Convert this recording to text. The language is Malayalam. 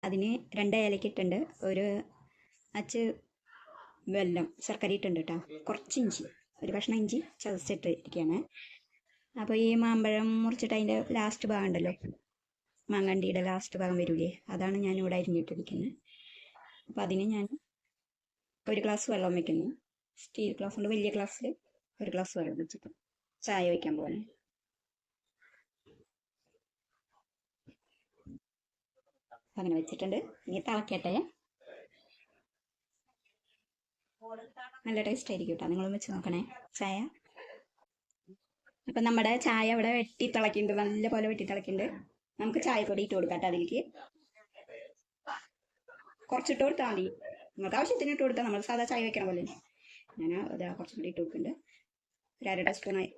അതിന് 2 ഏലക്ക ഇട്ടുണ്ട്, ഒരു അച്ച് വെല്ലം ശർക്കര ഇട്ടുണ്ട് കേട്ടോ, കുറച്ച് ഇഞ്ചി, ഒരു കഷ്ണം ഇഞ്ചി ചതച്ചിട്ട് ഇരിക്കുകയാണ്. അപ്പോൾ ഈ മാമ്പഴം മുറിച്ചിട്ട് അതിൻ്റെ ലാസ്റ്റ് ഭാഗം ഉണ്ടല്ലോ, മാങ്ങണ്ടിയുടെ ലാസ്റ്റ് ഭാഗം വരൂലേ, അതാണ് ഞാനിവിടെ അരിഞ്ഞിട്ടിരിക്കുന്നത്. അപ്പോൾ അതിന് ഞാൻ ഒരു ഗ്ലാസ് വെള്ളം വയ്ക്കുന്നു. സ്റ്റീൽ ഗ്ലാസ് കൊണ്ട് വലിയ ഗ്ലാസ്സിൽ ഒരു ഗ്ലാസ് വെള്ളം വെച്ചിട്ട് ചായ വയ്ക്കാൻ പോകുന്നത്. അങ്ങനെ വെച്ചിട്ടുണ്ട്. ഇനി തിളക്കട്ടെ. നല്ല ടേസ്റ്റ് ആയിരിക്കും കേട്ടോ, നിങ്ങളും വെച്ച് നോക്കണേ ചായ. അപ്പം നമ്മുടെ ചായ ഇവിടെ വെട്ടി തിളക്കുന്നുണ്ട്, നല്ല പോലെ വെട്ടി തിളക്കുന്നുണ്ട്. നമുക്ക് ചായപ്പൊടി ഇട്ട് കൊടുക്കാം കേട്ടോ. അതിലേക്ക് കുറച്ചിട്ട് കൊടുത്താൽ മതി, നിങ്ങൾക്ക് ആവശ്യത്തിന് ഇട്ട് കൊടുത്താൽ, നമ്മൾ സാധാ ചായ വെക്കണ പോലെ. ഞാൻ അതാ കുറച്ചും കൂടി ഇട്ട് കൊടുക്കുന്നുണ്ട്, ഒരു 1/2 ടീസ്പൂണായി.